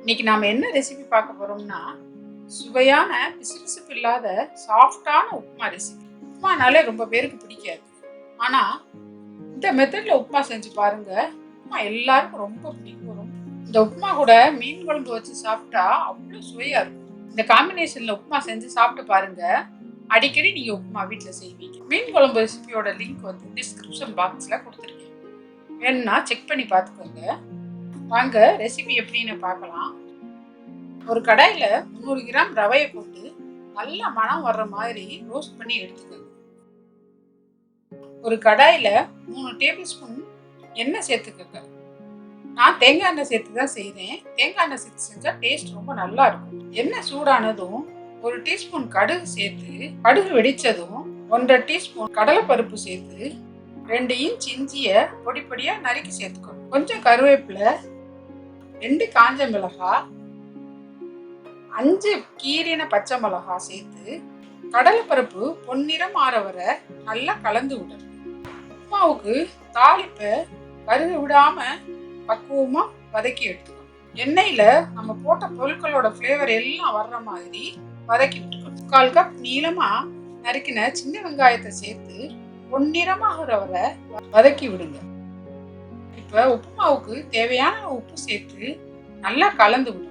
இன்னைக்கு நாம என்ன ரெசிபி பார்க்க போறோம்னா சுவையான பிசுபிசுப்பு இல்லாத சாஃப்டான உப்புமா ரெசிபி. உப்புமானாலே ரொம்ப பேருக்கு பிடிக்காது. ஆனா இந்த மெத்தட்ல உப்புமா செஞ்சு பாருங்க, உப்புமா எல்லாருக்கும் ரொம்ப பிடிக்கும். இந்த உப்புமா கூட மீன் குழம்பு வச்சு சாப்பிட்டா அவ்வளவு சுவையா இருக்கும். இந்த காம்பினேஷன்ல உப்புமா செஞ்சு சாப்பிட்டு பாருங்க, அடிக்கடி நீங்க உப்புமா வீட்டில் செய்வீங்க. மீன் குழம்பு ரெசிபியோட லிங்க் வந்து டிஸ்கிரிப்ஷன் பாக்ஸ்ல கொடுத்துருக்கேன், வேணும்னா செக் பண்ணி பார்த்துக்கோங்க. வாங்க ரெசிபி எப்படின்னு பார்க்கலாம். ஒரு கடாயில 300 கிராம் ரவையை போட்டு நல்லா மணம் வர்ற மாதிரி ரோஸ்ட் பண்ணி எடுத்துக்கோங்க. ஒரு கடாயில 3 டேபிள் ஸ்பூன் எண்ணெய் சேர்த்துக்கோங்க. நான் தேங்காய் எண்ணெய் சேர்த்து தான் செய்றேன். தேங்காய் எண்ணெய் சேர்த்து செஞ்சா டேஸ்ட் ரொம்ப நல்லா இருக்கும். எண்ணெய் சூடானதும் 1 டீஸ்பூன் கடுகு சேர்த்து, கடுகு வெடிச்சதும் 1.5 டீஸ்பூன் கடலைப்பருப்பு சேர்த்து 2 இன்ச் இஞ்சியை பொடி பொடியா நறுக்கி சேர்த்துக்கணும். கொஞ்சம் கருவேப்பிலை, 2 காஞ்ச மிளகாய், 5 கீரின பச்சை மிளகாய் சேர்த்து கடலைப்பருப்பு பொன்னிறம் ஆற வரை நல்லா கலந்து விடணும். உப்புமாவுக்கு தாளிப்பை கருக விடாம பக்குவமா வதக்கி எடுத்துக்கணும். எண்ணெயில நம்ம போட்ட பொருட்களோட ஃப்ளேவர் எல்லாம் வர்ற மாதிரி வதக்கி விட்டுக்கணும். 1/4 கப் நீளமா நறுக்கின சின்ன வெங்காயத்தை சேர்த்து பொன்னிறமாகிற வரை வதக்கி விடுங்க. இப்ப உப்புமாவுக்கு தேவையான உப்பு சேர்த்து நல்லா கலந்து விடணும்.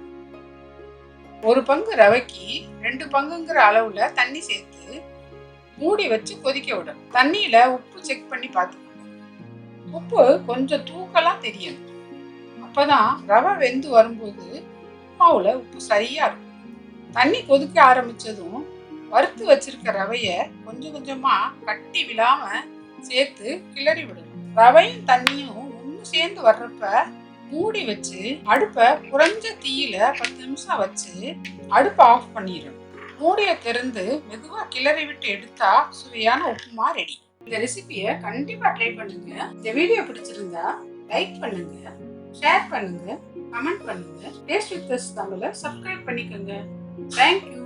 1 பங்கு ரவைக்கு 2 பங்குங்கிற அளவுல தண்ணி சேர்த்து மூடி வச்சு கொதிக்க விடணும். தண்ணியில உப்பு செக் பண்ணி பார்த்துக்கணும். உப்பு கொஞ்சம் தூக்கலா தெரியணும். அப்பதான் ரவை வெந்து வரும்போது உப்புமாவுல உப்பு சரியா இருக்கும். தண்ணி கொதிக்க ஆரம்பிச்சதும் வறுத்து வச்சிருக்க ரவைய கொஞ்சம் கொஞ்சமா கட்டி விழாம சேர்த்து கிளறி விடணும். ரவையும் தண்ணியும் ஒண்ணு சேர்ந்து வர்றப்ப மூடி வச்சு அடுப்பை குறைஞ்ச தீயில 10 நிமிஷம் வச்சு அடுப்பை ஆஃப் பண்ணிடணும். மூடியை திறந்து மெதுவா கிளறி விட்டு எடுத்தா சுவையான உப்புமா ரெடி. இந்த ரெசிபியை கண்டிப்பா ட்ரை பண்ணுங்க. இந்த வீடியோ பிடிச்சிருந்தா லைக் பண்ணுங்க, ஷேர் பண்ணுங்க, கமெண்ட் பண்ணுங்க. டேஸ்ட் வித் தமிழை சப்ஸ்கிரைப் பண்ணிக்கோங்க. தேங்க்யூ.